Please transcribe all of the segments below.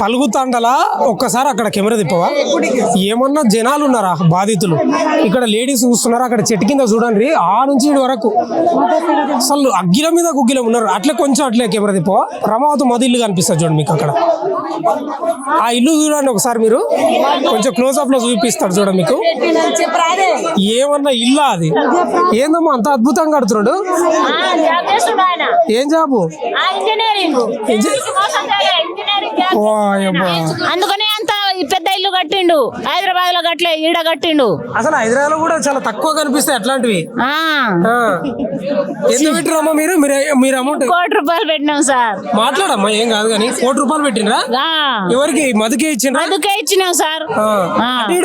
పలుగుతాండల ఒక్కసారి అక్కడ కెమెరా తిప్పవా? ఏమన్నా జనాలు ఉన్నారా బాధితులు? ఇక్కడ లేడీస్ చూస్తున్నారు, అక్కడ చెట్టు కింద చూడండి, ఆ నుంచి ఇటు వరకు అసలు అగ్గిల మీద గుగ్గిలం ఉన్నారు. అట్లే కొంచెం అట్లే కెమెరా తిప్పవా? రమావతి మధు ఇల్లు కనిపిస్తుంది చూడండి మీకు అక్కడ. ఆ ఇల్లు చూడండి ఒకసారి, మీరు కొంచెం క్లోజ్అప్ లో చూపిస్తాడు చూడండి మీకు. ఏమన్నా ఇల్లా అది? ఏందమ్మా అంత అద్భుతంగా కడుతున్నాడు? ఏం జాబు? అందుకనే అంత పెద్ద ఇల్లు కట్టిండు. హైదరాబాద్ లో కట్టలే, ఈడ కట్టిండు. అసలు హైదరాబాద్ లో కూడా చాలా తక్కువ కనిపిస్తాయి అట్లాంటివి. ఎంత పెట్టిరమ్మా మీరు? మీరు అమౌంట్ ₹1,00,00,000 పెట్టినాం సార్. మాట్లాడమ్మా, ఏం కాదు కానీ ₹1,00,00,000 పెట్టినరా? ఎవరికి? మధుకే ఇచ్చిండ్రా? మధుకే ఇచ్చినాం సార్.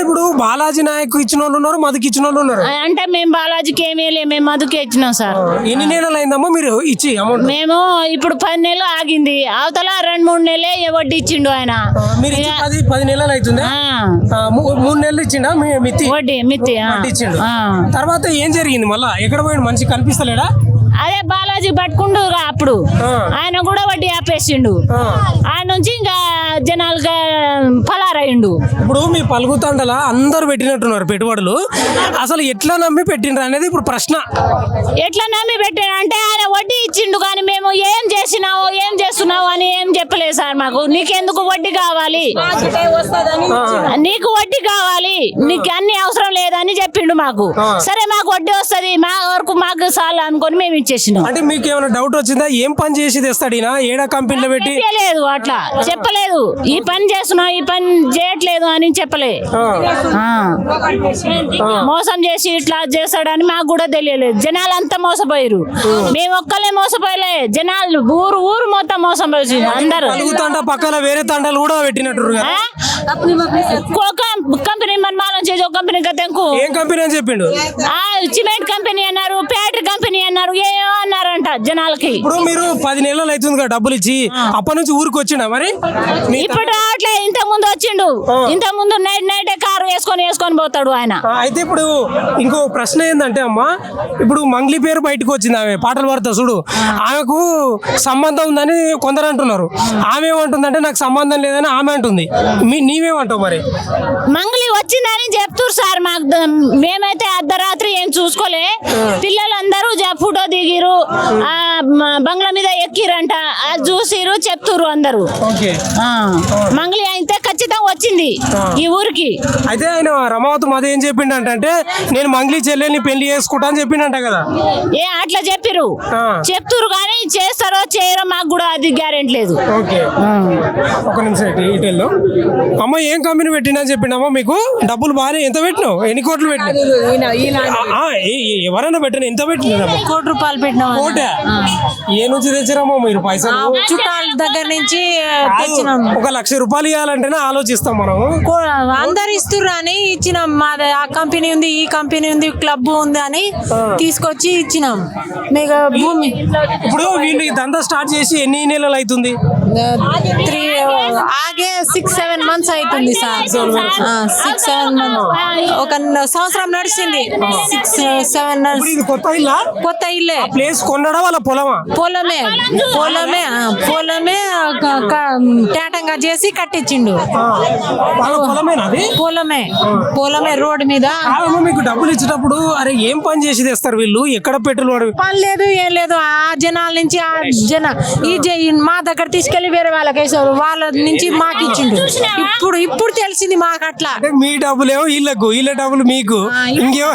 ఇప్పుడు బాలాజీ నాయక్ ఇచ్చిన వాళ్ళు ఉన్నారు, మధుకి ఇచ్చిన వాళ్ళు ఉన్నారు. అంటే మేము బాలాజీకి ఏమీ లేదు, మేము మధుకే ఇచ్చినాం సార్. ఎన్ని నెలలు అయిందమ్మా మీరు ఇచ్చి అమౌంట్? మేము ఇప్పుడు 10 నెలలు ఆగింది. అవతల 2-3 నెలలే వడ్డీ ఇచ్చిండు ఆయన. మీరు 10 నెలలు అవుతుందా? 3 నెలలు ఇచ్చిండా మిత్తి? వడ్డీ ఇచ్చిండు. తర్వాత ఏం జరిగింది? మళ్ళా ఎక్కడ పోయిండు? మనిషి కనిపిస్తలేడా? అదే బాలాజీ పట్టుకుండు అప్పుడు ఆయన కూడా వడ్డీ ఆపేసిండు. ఆ నుంచి ఇంకా జనాలుగా పలారయ్యిండు. ఇప్పుడు మీ పలుకుతాండల అందరు పెట్టినట్టున్నారు పెట్టుబడులు. అసలు ఎట్లా నమ్మి పెట్టిండ్రు అనేది ఇప్పుడు ప్రశ్న. ఎట్లా నమ్మి పెట్టిండు అంటే ఆయన వడ్డీ ఇచ్చిండు, కానీ మేము ఏం చేసినావు ఏం చేస్తున్నావు అని ఏం చెప్పలేదు సార్ మాకు. నీకెందుకు వడ్డీ కావాలి, నీకు వడ్డీ కావాలి, నీకు అన్ని అవసరం లేదని చెప్పిండు మాకు. సరే మాకు వడ్డీ వస్తుంది, మా వరకు మాకు చాలు అనుకొని మేము ఇచ్చేసినాం. అంటే మీకు ఏమైనా డౌట్ వచ్చిందా? ఏం పని చేసి తెస్తాడు ఏడా కంపెనీలో పెట్టి? లేదు, అట్లా చెప్పలేదు. ఈ పని చేస్తున్నావు, ఈ పని చేయట్లేదు అని చెప్పలే. మోసం చేసి ఇట్లా చేస్తాడని మాకు కూడా తెలియలేదు. జనాలు అంతా మోసపోయారు, మేము ఒక్కలే మోసపోయలే. జనాలు ఊరు ఊరు మొత్తం మోసపోయి అందరు. పక్కన వేరే తండాలు కూడా పెట్టినట్టు కంపెనీ మనమాలం చేసే కంపెనీ గతంకు. ఏం కంపెనీ అని చెప్పిండు? సిమెంట్ కంపెనీ అన్నారు, ఫ్యాక్టరీ కంపెనీ అన్నారు, ఏమో అన్నారంట జనాలకి. ఇప్పుడు మీరు 10 నెలలు అవుతుంది కదా డబ్బులు ఇచ్చి, అప్పటి నుంచి ఊరికి వచ్చిండా మరి? ఇప్పుడు రావట్లే, ఇంత ముందు వచ్చిండు. ఇంత ముందు నైట్ కారు వేసుకొని పోతాడు ఆయన. అయితే ఇప్పుడు ఇంకో ప్రశ్న ఏంటంటే అమ్మా, ఇప్పుడు మంగ్లీ పేరు బయటకు వచ్చింది, ఆమె పాటలు పాడుతా చూడు, ఆమెకు సంబంధం ఉందని కొందరు అంటున్నారు. ఆమె ఏమంటుందంటే నాకు సంబంధం లేదని ఆమె అంటుంది. నీవేమంటావు మరి? మంగ్లీ వచ్చిందని చెప్తున్నారు సార్ మాకు. మేమైతే అర్ధరాత్రి ఏం చూసుకోలే. పిల్లలందరూ ఫోటో దిగిరు, బంగ్లా మీద ఎక్కిరంట, అది చూసిరు చెప్తురు అందరు. మంగ్లీ అయితే ఖచ్చితంగా వచ్చింది ఈ ఊరికి. అయితే ఆయన రమావతి మధు ఏం చెప్పిండంటే, నేను మంగ్లీ చెల్లెల్ని పెళ్లి చేసుకుంటా అని చెప్పిండంట కదా? అట్లా చెప్పిరు, చెప్తురు, కానీ చేస్తారో చేయరో మాకు కూడా అది గ్యారెంటీ లేదు. ఒక నిమిషం డీటెయిల్లో. అమ్మ ఏం కంపెనీ పెట్టినా చెప్పిండమ్మా మీకు? డబ్బులు బాగానే ఎంత పెట్టినావు? ఎన్ని కోట్లు పెట్టినావు? ఎవరైనా పెట్టినా ఎంత పెట్టినారమ్మా? ₹1,00,00,000 పెట్టినాం. ఏ నుంచి తెచ్చారమ్మా మీరు పైసలు? చుట్టాల దగ్గర నుంచి తెచ్చినాం. ₹1,00,000 ఇవ్వాలంటేనే ఆలోచిస్తాం మనం. అందరు ఇస్తుర్రు అని ఇచ్చినాం. మాది ఆ కంపెనీ ఉంది, ఈ కంపెనీ ఉంది, క్లబ్ ఉంది అని తీసుకొచ్చి ఇచ్చినాం. మీకు భూమి ఇప్పుడు వీళ్ళు దందా స్టార్ట్ చేసి ఎన్ని నెలలు అవుతుంది? 6-7 months అవుతుంది సార్. 6-7 months, ఒక సంవత్సరం నడిచింది. 6-7 months. కొత్త ఇల్లా? కొత్త ఇల్లే. ప్లేస్ కొన్నాడా వాళ్ళ పొలమా? పొలమే టేటంగా చేసి కట్టించిండు. పొలమే రోడ్డు మీద. మీకు డబ్బులు ఇచ్చేటప్పుడు అరే ఏం పని చేసి తెస్తారు వీళ్ళు? ఎక్కడ పెట్టుబడి? పని లేదు, ఏం లేదు. ఆ జనాల నుంచి మా దగ్గర తీసుకెళ్లి వేరే వాళ్ళకి వేసారు, వాళ్ళ నుంచి మాకు ఇచ్చిండు. ఇప్పుడు తెలిసింది మాకు. అట్లా మీ డబ్బులేమో వీళ్ళకు, వీళ్ళ డబ్బులు మీకు. ఇంకేమో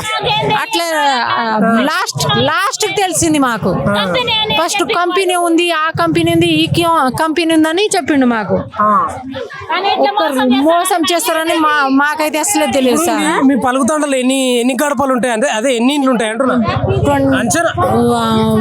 అట్లా లాస్ట్ తెలిసింది మాకు. ఫస్ట్ కంపెనీ ఉంది, ఆ కంపెనీ ఉంది, ఈ కంపెనీ ఉందని చెప్పిండు మాకు. మోసం చేస్తారని మాకైతే అసలే తెలియదు సార్. మీ పలుకుతాండలో ఎన్ని గడపలు ఉంటాయి అంటే అదే ఎన్ని ఇంట్లు ఉంటాయి అంటున్నా?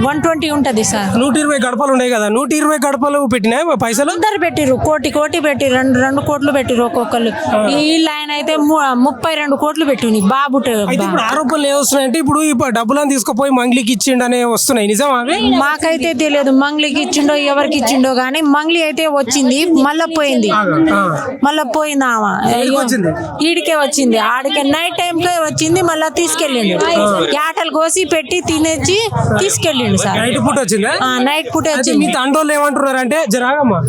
120 ఉంటది సార్. 120 గడపలు ఉన్నాయి కదా, 120 గడపలు పెట్టినా పైసలు అందరు పెట్టిరు. కోటి పెట్టి 2 కోట్లు పెట్టిరు ఒక్కొక్కరు. వీళ్ళు ఆయన అయితే 32 కోట్లు పెట్టింది బాబు. ఇప్పుడు ఆరోపణలు ఏమొస్తున్నాయంటే ఇప్పుడు డబ్బులను తీసుకుపోయి మంగ్లీకి ఇచ్చిండు అనే వస్తున్నాయి, నిజమా? మాకైతే తెలియదు మంగ్లీకి ఇచ్చిండో ఎవరికి ఇచ్చిండో, గానీ మంగ్లీ అయితే వచ్చింది, మళ్ళా పోయింది ఆమె. ఈడికే వచ్చింది, ఆడికే నైట్ టైం కే వచ్చింది, మళ్ళా తీసుకెళ్ళిండు. యాటలు కోసి పెట్టి తినేసి తీసుకెళ్ళిండు సార్. నైట్ పూట వచ్చిందా? నైట్ పూట వచ్చింది. మీ తండ్రోళ్ళు ఏమంటున్నారు అంటే, జరాగమ్మా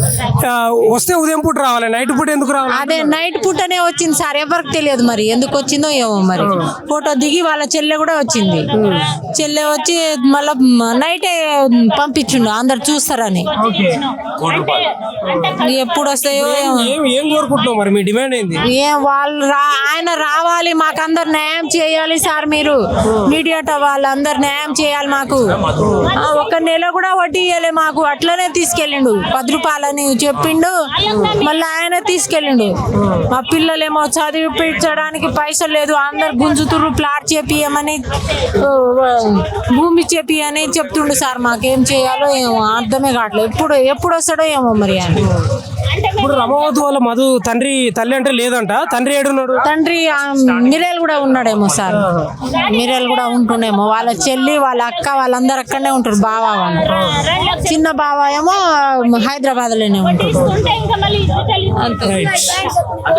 వస్తే ఉదయం పూట రావాలి, నైట్ పూట ఎందుకు రావాలి? అదే నైట్ పూటనే వచ్చింది సార్, ఎవరికి తెలియదు మరి ఎందుకు వచ్చిందో ఏమో మరి. ఫోటో దిగి వాళ్ళ చెల్లె కూడా వచ్చింది, చెల్లె వచ్చి మళ్ళా నైటే పంపించిండు అందరు చూస్తారని. ఎప్పుడు వస్తాయో ఏం కోరుకుంటున్నావు మరి, మీ డిమాండ్ ఏంది? ఆయన రావాలి, మాకు అందరు న్యాయం చేయాలి సార్. మీరు మీడియాట వాళ్ళందరు న్యాయం చేయాలి మాకు. ఒక నెల కూడా వడ్డీ ఇవ్వలే మాకు, అట్లనే తీసుకెళ్ళిండు. 10 రూపాయలని చెప్పిండు, మళ్ళీ ఆయన తీసుకెళ్ళిండు. మా పిల్లలేమో చదివిపించడానికి పైసలు లేదు, అందరు గుంజుతురు. ప్లాట్ చేపియమని, భూమి చేపియని చెప్తుండు సార్. మాకేం చేయాలో ఏమో అర్థమే కావట్లేదు. ఎప్పుడు వస్తాడో ఏమో మరి ఆయన. ఇప్పుడు రమావతి వాళ్ళ మధు తల్లి అంటే లేదంట, తండ్రి ఏడున్నాడు? తండ్రి మిరేల్ కూడా ఉన్నాడేమో సార్, మిరేల్ కూడా ఉంటుండేమో. వాళ్ళ చెల్లి వాళ్ళ అక్క వాళ్ళందరూ అక్కడనే ఉంటారు. బావ వాళ్ళు, చిన్న బావ ఏమో హైదరాబాద్ లోనే ఉంటారు.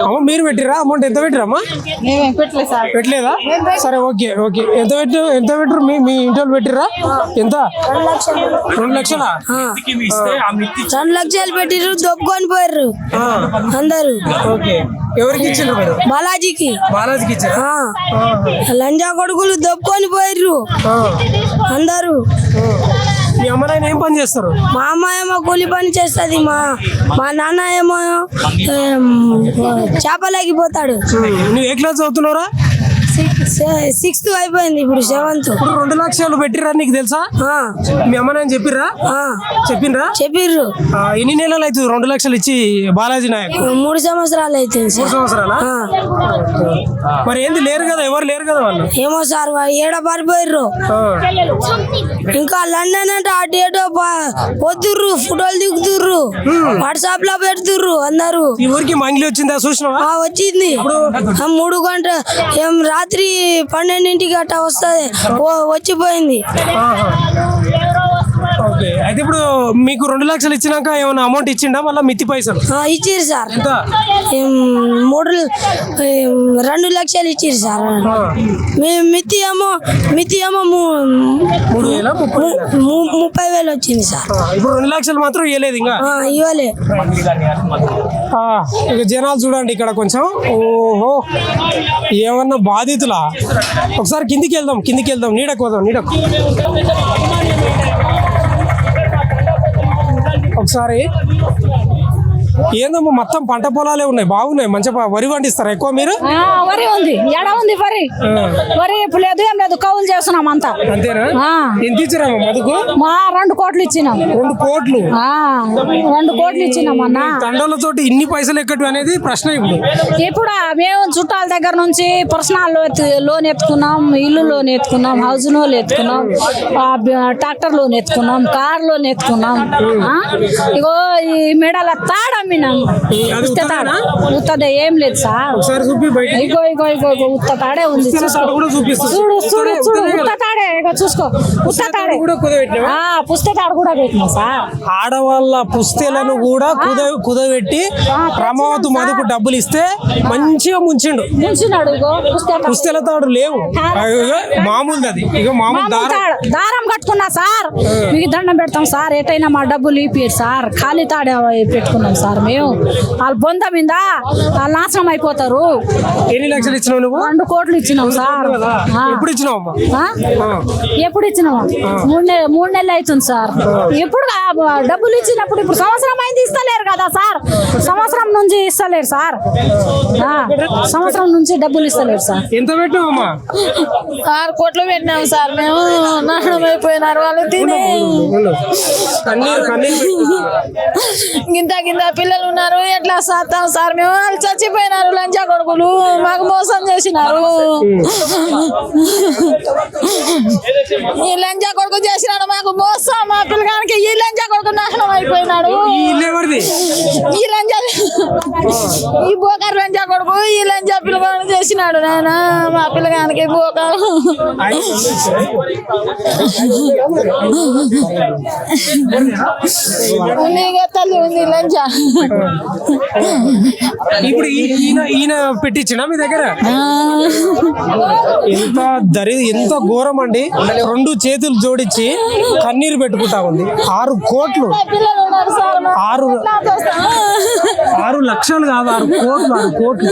అమ్మ మీరు పెట్టిరా? అమౌంట్ ఎంత పెట్టిరమ్మా? పెట్టలేదు సార్. పెట్టలేదా? సరే ఓకే. ఎంత పెట్టరు? మీ ఇంట్లో పెట్టిరా? ఎంత? 2 లక్షలా? 2 లక్షలు పెట్టిర్రు, దొబ్బుకొని పోయారు అందరు. ఓకే, ఎవరికి ఇచ్చిండ్రు మీరు? బాలాజీకి ఇచ్చారా? లంజా కొడుకులు దొబ్బుకొని పోయారు అందరు. మీ అమ్మ నాయన ఏం పని చేస్తారు? మా అమ్మ ఏమో కూలి పని చేస్తుంది, మా నాన్న ఏమో చేపలకి పోతాడు. నువ్వు ఏ క్లాస్ చదువుతున్నావురా? 6th అయిపోయింది, ఇప్పుడు 7th. ఇప్పుడు 2 లక్షలు పెట్టిరా, నీకు తెలుసా? మీ అమ్మ నాయన చెప్పిర్రా? చెప్పిర్రు. ఎన్ని నెలలు అవుతుంది 2 లక్షలు ఇచ్చి బాలాజీ నాయక్? 3 సంవత్సరాలు అవుతుంది. 3 సంవత్సరాలా? మరి ఏంది లేరు కదా, ఎవరు లేరు కదా వాళ్ళు? ఏమో సార్, ఏడ పారిపోయిర్రు. ఇంకా లండన్ అంటే ఆ డేట్ పొద్దుర్రు, ఫోటోలు దిగుతుర్రు, వాట్సాప్ లో పెడుతుర్రు అందరు. ఈ ఊరికి మంగిలి వచ్చిందా చూసినావా? వచ్చింది 3 గంటల రాత్రి 12ంటికి అట్లా వస్తుంది, వచ్చిపోయింది. ఓకే, అయితే ఇప్పుడు మీకు 2 లక్షలు ఇచ్చినాక ఏమైనా అమౌంట్ ఇచ్చిండా మళ్ళీ మిత్తి పైసలు? ఇచ్చిర్రు సార్. ఎంత? 2 లక్షలు ఇచ్చిర్రు సార్. మిత్తి ఏమో 30,000 వచ్చింది సార్. ఇప్పుడు 2 లక్షలు మాత్రం ఇవ్వలేదు ఇంకా? ఇవ్వలే. ఇక జనాలు చూడండి ఇక్కడ కొంచెం. ఓహో, ఏమన్నా బాధితులా? ఒకసారి కిందికి వెళ్దాం, నీడకు పోదాం, నీడకు ఒకసారి. ఏందమ్మా, మొత్తం పంట పొలాలే ఉన్నాయి, బాగున్నాయి, మంచిగా వరి పండిస్తారా ఎక్కువ మీరు? వరి ఉంది, ఎడ ఉంది వరి ఇప్పుడు లేదు, ఏం లేదు, కౌలు చేస్తున్నాం అంతా. అంతేనా? ఎంత ఇచ్చారమ్మా మధుకు? 2 కోట్లు ఇచ్చినాం. 2 కోట్లు? 2 కోట్లు ఇచ్చినాం అన్న. తండ్రులతోటి ఇన్ని పైసలు ఎక్కడు అనేది ప్రశ్న. ఇప్పుడు మేము చుట్టాల దగ్గర నుంచి పర్సనల్ లోన్ ఎత్తుకున్నాం, ఇల్లు లోన్ ఎత్తుకున్నాం, హౌస్ లోన్ ఎత్తుకున్నాం, ట్రాక్టర్ లోన్ ఎత్తుకున్నాం, కార్ లోన్ ఎత్తుకున్నాం. ఇగో ఈ మెడల తాడ అమ్మినాం. ఉత్తదే ఏం లేదు సార్. ఇగో ఉత్త తాడే ఉంది, చూడు ఉత్త తాడే, చూసుకో ఉత్త తాడే. పుస్తే తాడు కూడా పెట్టినా సార్. ఆడవాళ్ళ పుస్తెలను కూడా కుదబెట్టి రమావతి మధుకు డబ్బులు ఇస్తే మంచిగా ముంచినాడు. ఇగో పుస్తెల తాడు లేవు, మామూలు అది. ఇక మామూలు దారం కట్టుకున్నా సార్. మీకు దండం పెడతాం సార్, ఎటైనా మా డబ్బులు ఇప్పారు సార్. ఖాళీ తాడే పెట్టుకున్నాం సార్ మేము. వాళ్ళ బొంద మీద వాళ్ళు నాశనం అయిపోతారు. ఎన్ని లక్షలు ఇచ్చినావు నువ్వు? 2 కోట్లు ఇచ్చినాం సార్. ఎప్పుడు ఇచ్చినావు? ఎప్పుడు ఇచ్చినావా? 3 నెలలు అవుతుంది సార్. ఎప్పుడు డబ్బులు ఇచ్చినప్పుడు ఇప్పుడు సంవత్సరం అయింది, ఇస్తలేరు కదా సార్. సంవత్సరం నుంచి ఇస్తలేరు సార్, సంవత్సరం నుంచి డబ్బులు ఇస్తలేరు సార్. ఎంత పెట్టినావమ్మా? 6 కోట్లు పెట్టినాం సార్ మేము. నాశనం అయిపోయినారు వాళ్ళు తిని. గింత పిల్లలు ఉన్నారు, ఎట్లా సాస్తాం సార్ మేము? వాళ్ళు చచ్చిపోయినారు, లంచా కొడుకులు మాకు మోసం చేసినారు. ఈ లంచా కొడుకు చేసినాడు మాకు మోసం. మా పిల్లగానికి ఈ లంచా కొడుకు నాశనం అయిపోయినాడు. ఈ లంచా ఈ బోకారు లంచా కొడుకు ఈ లంచా పిల్లగాడు చేసినాడు. నాయన మా పిల్లగానికి బోకారు. తల్లి ఉంది లంచా. ఇప్పుడు ఈయన పెట్టించిన మీ దగ్గర? ఎంత ఘోరం అండి. 2 చేతులు జోడించి కన్నీరు పెట్టుకుంటా ఉంది. 6 కోట్లు కోట్లు. పిల్లలు ఉన్నారు సార్ మాకు. 6 లక్షలు కాదు, 6 కోట్లు, 6 కోట్లు.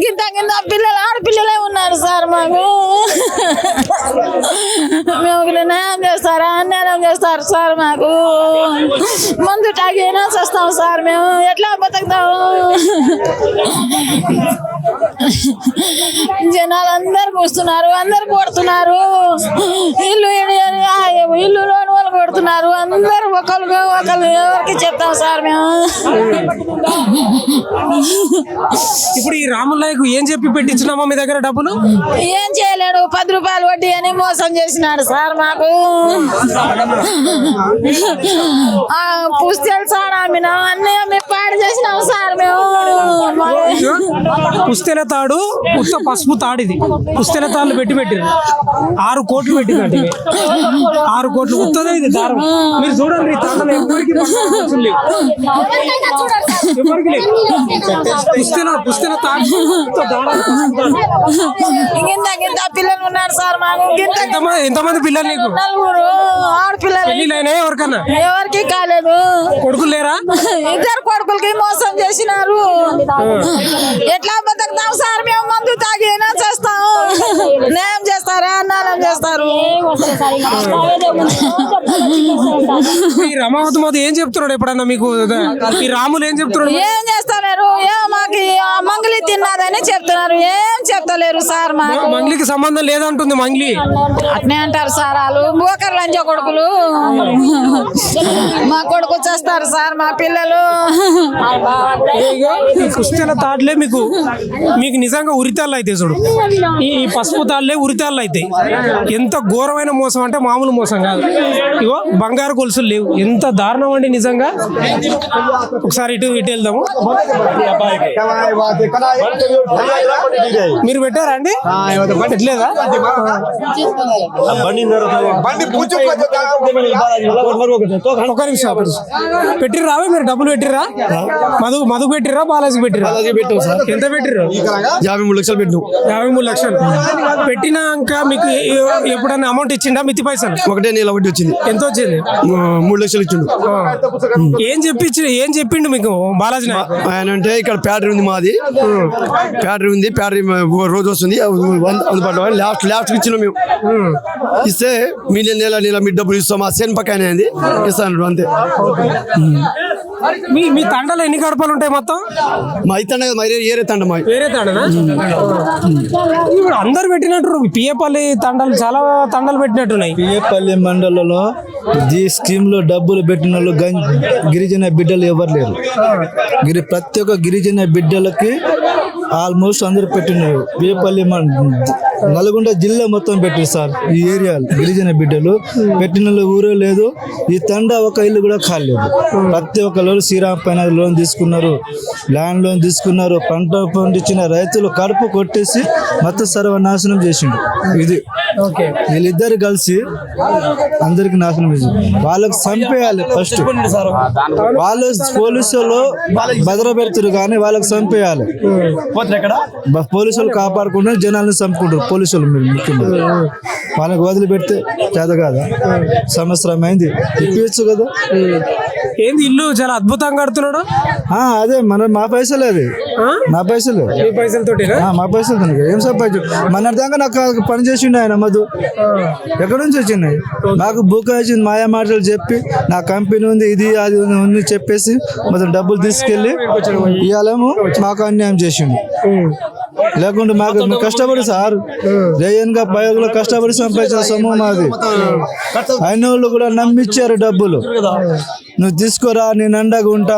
గింత పిల్లలు ఆడపిల్లలే ఉన్నారు సార్ మాకు. మేము న్యాయం చేస్తారా, అన్యాయం చేస్తారు సార్ మాకు. మందు తాగైనా చేస్తాం సార్, మేము ఎట్లా బతుకుతాము? జనాలు అందరు కూస్తున్నారు, అందరు కొడుతున్నారు. ఇల్లు లోని వాళ్ళు కొడుతున్నారు. అందరు ఒకరు ఎవరికి చెప్తాం సార్ మేము. ఇప్పుడు ఈ రాములయ్యకు ఏం చెప్పి పెట్టించినామా మీ దగ్గర డబ్బులు? ఏం చేయలేడు, 10 రూపాయలు వడ్డీ అని మోసం చేసినాడు సార్ మాకు. పుస్తకాలు సార్ అమ్మినాం, అన్నీ అమ్మి పాడు చేసినాం సార్ మేము. పుస్తెల తాడు, ఉత్త పసుపు తాడిది. పుస్తెల తాళ్ళు పెట్టిరు. 6 కోట్లు పెట్టినట్టు 6 కోట్లు ఉత్తదే ఇది దారం. మీరు చూడండి, ఈ తాళ్ళలో ఎవరికి పట్టుకోవాల్సిన లేవు. ఎవరికి లేవు. పుస్తెల తాడు గింత పిల్లలు ఉన్నారు సార్ మాకు. ఎంతమంది పిల్లలు నీకు? 4 ఆడపిల్లలు. పెళ్ళిళ్ళైనా ఎవరికన్నా? ఎవరికి కాలేదు. కొడుకులు లేరా? 2 కొడుకులకి మోసం చేసినారు. ఎట్లా బతుకుతాం సార్ మేము? మందు తాగి అయినా చేస్తాం. న్యాయం చేస్తారా, అన్యాయం చేస్తారు. ఈ రమావతి మాది ఏం చెప్తున్నాడు ఎప్పుడన్నా మీకు? ఈ రాములు ఏం చెప్తున్నాడు? ఏం చేస్తలేరు, మాకు మంగళి తిన్నదని చెప్తున్నారు. ఏం చెప్తలేరు సార్ మాకు. మంగ్లీకి సంబంధం లేదంటుంది మంగ్లీ. అట్నే అంటారు సార్ వాళ్ళు. బోకర్ లంచ కొడుకులు. మా కొడుకు చేస్తారు సార్, మా పిల్లలు. ఈ పుస్తెల తాడ్లే మీకు నిజంగా ఉరితాళ్ళు అయితే చూడు. ఈ పసుపు తాళ్లే ఉరితాళ్ళు అయితే. ఎంత ఘోరమైన మోసం అంటే మామూలు మోసం కాదు. ఇగో బంగారు గొలుసులు లేవు. ఎంత దారుణం అండి నిజంగా. ఒకసారి ఇటు వెళ్దాము. మీరు పెట్టారా అండి? పెట్టలేదా? ఒక నిమిషం పెట్టిర్రా? మీరు డబ్బులు పెట్టిర్రా? మధుకు పెట్టిర్రా, బాలాజీకి పెట్టిర్రా? ఎంత పెట్టిర్రు? 53 లక్షలు పెట్టినాం. 53 లక్షలు పెట్టినాక మీకు ఎప్పుడన్నా అమౌంట్ ఇచ్చిండా? మిత్తి పైసలు ఒకటే నెల వడ్డీ వచ్చింది. ఎంత వచ్చింది? 3 లక్షలు ఇచ్చిండు. ఏం చెప్పిండు మీకు బాలాజీ నాయక్? ఆయన అంటే ఇక్కడ ప్యాటరీ ఉంది, మాది ప్యాటరీ ఉంది. ప్యాటరీ రోజు వస్తుంది, అందుబాటులో. లాస్ట్ ఇచ్చినాం మేము. ఇస్తే మీ నెల మీ డబ్బులు ఇస్తాం, మా సేన్ పక్కన ఇస్తాను అంతే. మీ తండలో ఎన్ని గడపలు ఉంటాయి మొత్తం? మా ఇతండ ఏరే తండ, మా వేరే తండనా? ఇప్పుడు అందరు పెట్టినట్టు పిఏపల్లి తండలు చాలా తండలు పెట్టినట్టున్నాయి. పిఏపల్లి మండలంలో ఈ స్కీమ్ లో డబ్బులు పెట్టిన వాళ్ళు గిరిజన బిడ్డలు ఎవరు లేరు. ప్రతి ఒక్క గిరిజన బిడ్డలకి ఆల్మోస్ట్ అందరు పెట్టినారు. పిఏపల్లి నల్గొండ జిల్లా మొత్తం పెట్టారు సార్. ఈ ఏరియా గిరిజన బిడ్డలు పెట్టిన ఊరే లేదు. ఈ తండ ఒక ఇల్లు కూడా కాలేదు. ప్రతి ఒక్కరు శ్రీరామ్ పైన లోన్ తీసుకున్నారు, ల్యాండ్ లోన్ తీసుకున్నారు. పంట పండించిన రైతులు కడుపు కొట్టేసి మొత్తం సర్వనాశనం చేసిండు. ఇది వీళ్ళిద్దరు కలిసి అందరికి నాశనం చేసింది. వాళ్ళకి చంపేయాలి ఫస్ట్. వాళ్ళు పోలీసులు భద్ర పెడతారు కానీ వాళ్ళకి చంపేయాలి. పోలీసులు కాపాడకుండా జనాలను చంపుకుంటారు పోలీసులు. మీరు ముఖ్యంగా వాళ్ళకి వదిలిపెడితే చేత కాదా? సంవత్సరం అయింది, ఇప్పించు కదా. ఏంది ఇల్లు చాలా అద్భుతంగా కడుతున్నాడు. అదే మా పైసలు, అది మా పైసలు. మా పైసలు ఏం సంపాదించు. మన దాకా నాకు పని చేసిండు ఆయన మధు. ఎక్కడి నుంచి వచ్చినాయి? నాకు బుక్ వచ్చింది, మాయా మాటలు చెప్పి నా కంపెనీ ఉంది, ఇది అది ఉంది చెప్పేసి మొత్తం డబ్బులు తీసుకెళ్ళి ఇవాళేమో మాకు అన్యాయం చేసిండు. లేకుంటే మాకు కష్టపడి సార్ రేయన్గా పైలో కష్టపడి సంపాదించిన సొమ్ము మాది. అయిన వాళ్ళు కూడా నమ్మిచ్చారు డబ్బులు. నువ్వు తీసుకోరా, నేను అండగా ఉంటా,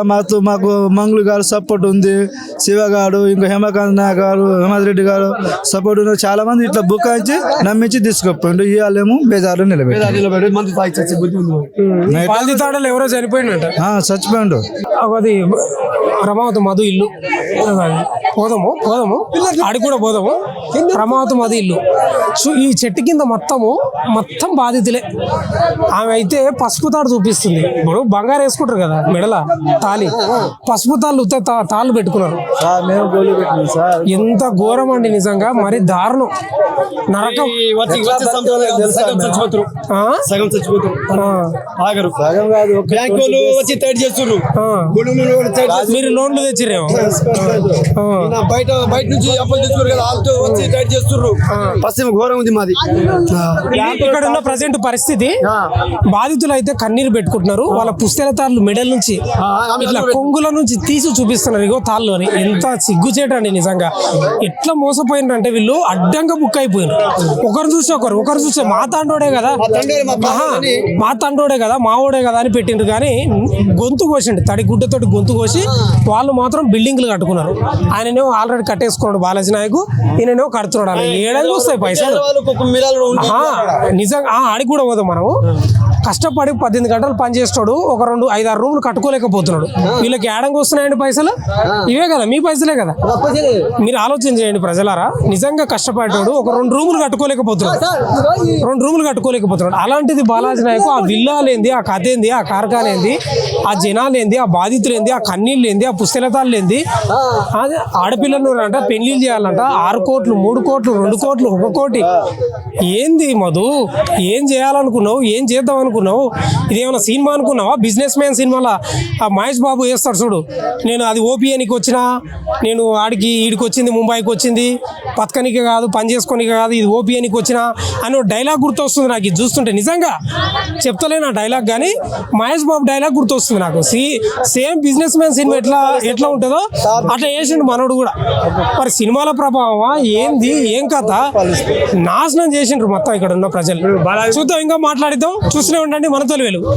మాకు మంగులు గారు సపోర్ట్ ఉంది, శివగాడు, ఇంకా హేమకాంత్ నాయక్ గారు, హేమంత్ రెడ్డి గారు సపోర్ట్ ఉన్నారు. చాలా మంది ఇట్లా బుకాయించి నమ్మించి తీసుకోపోయిండు. ఇవాళేమో బేజారు నిలబెట్టి ఎవరో చనిపోయిందంట. చచ్చిపోయిండు. అది రమావతి మధు ఇల్లు. పోదాము ఆడికి కూడా పోదాము. ప్రమాదం అది ఇల్లు. ఈ చెట్టు కింద మొత్తం బాధితులే. ఆమె అయితే పసుపు తాడు చూపిస్తుంది. ఇప్పుడు బంగారు వేసుకుంటారు కదా మెడల తాళి, పసుపు తాళ్ళు పెట్టుకున్నారు. మేము గోళీ పెట్టినాం సార్. ఎంత ఘోరం అండి నిజంగా, మరి దారుణం, నరకం. ఆ? సగం చచ్చిపోతారు ఆగరు. సగం కాదు, ఒక బ్యాంక్ వాళ్ళు వచ్చి టైట్ చేస్తున్నారు. ఆ. మీరు లోన్లు తెచ్చిరేమో. బయట నుంచి అప్పులు తెచ్చుకోరు కదా, వాళ్ళతో వచ్చి టైట్ చేస్తున్నారు. పశ్చిమ ఘోరం ఉంది మాది. ఇక్కడ ఉన్న ప్రజెంట్ పరిస్థితి, బాధితులు అయితే కన్నీరు పెట్టుకుంటున్నారు. వాళ్ళ పుస్తెల తాళ్ళు మెడల్ నుంచి ఇట్లా కొంగుల నుంచి తీసి చూపిస్తున్నారు. ఇగో తాళ్ళు అని. ఎంత సిగ్గుచేటండి నిజంగా. ఎట్లా మోసపోయినారంటే వీళ్ళు అడ్డంగా బుక్ అయిపోయినారు. ఒకరు చూస్తే మా తాండోడే కదా, మా తండ్రోడే కదా, మావోడే కదా అని పెట్టిండ్రు. కానీ గొంతు కోసిండు, తడి గుడ్డతోటి గొంతు కోసి వాళ్ళు మాత్రం బిల్డింగ్లు కట్టుకున్నారు. ఆయననేమో ఆల్రెడీ కట్టేసుకున్నాడు బాలాజీ నాయకు, ఈయననేమో కడుతున్నాడు. అలా ఏడాది వస్తాయి పైసలు. నిజంగా ఆడికి కూడా పోదాం మనము. కష్టపడి 18 గంటలు పని చేస్తాడు, ఒక 2-5-6 రూములు కట్టుకోలేకపోతున్నాడు. వీళ్ళకి ఏడంగా వస్తున్నాయండి పైసలు? ఇవే కదా, మీ పైసలే కదా. మీరు ఆలోచన చేయండి ప్రజలారా. నిజంగా కష్టపడ్డాడు, ఒక 2 రూములు కట్టుకోలేకపోతున్నాడు. అలాంటిది బాలాజీ నాయకు ఆ విల్లాలేంది, ఆ కథ ఏంది, ఆ కార్ఖాన ఏంది, ఆ జనాలేంది, ఆ బాధితులేంది, ఆ కన్నీళ్ళు ఏంది, ఆ పుస్తెలతాళ్ళేంది, ఆడపిల్లలు అంట పెళ్లిళ్ళు చేయాలంట. 6 కోట్లు, 3 కోట్లు, 2 కోట్లు, 1 కోటి. ఏంది మధు? ఏం చేయాలనుకున్నావు? ఏం చేద్దాం అనుకున్నావు? ఇదేమన్నా సినిమా అనుకున్నావా? బిజినెస్ మ్యాన్ సినిమాలో ఆ మహేష్ బాబు వేస్తాడు చూడు, నేను అది ఓపీఎనికి వచ్చినా, నేను ఈడికి వచ్చింది, ముంబైకి వచ్చింది, బతకనికి కాదు, పని చేసుకోనికి కాదు, ఇది ఓపీఎనికి వచ్చినా అని డైలాగ్ గుర్తొస్తుంది నాకు. ఇది చూస్తుంటే నిజంగా చెప్తలేను ఆ డైలాగ్, కానీ మహేష్ బాబు డైలాగ్ గుర్తొస్తుంది నాకు. సేమ్ బిజినెస్ మ్యాన్ సినిమా ఎట్లా ఉంటుందో అట్లా వేసిండు మనోడు కూడా. మరి సినిమాల ప్రభావమా ఏంది, ఏం కథ? నాశనం చేసిండ్రు మొత్తం ఇక్కడ ఉన్న ప్రజలు. చూద్దాం, ఇంకా మాట్లాడిద్దాం. చూస్తూనే ఉండండి మన తొలి వెలుగు.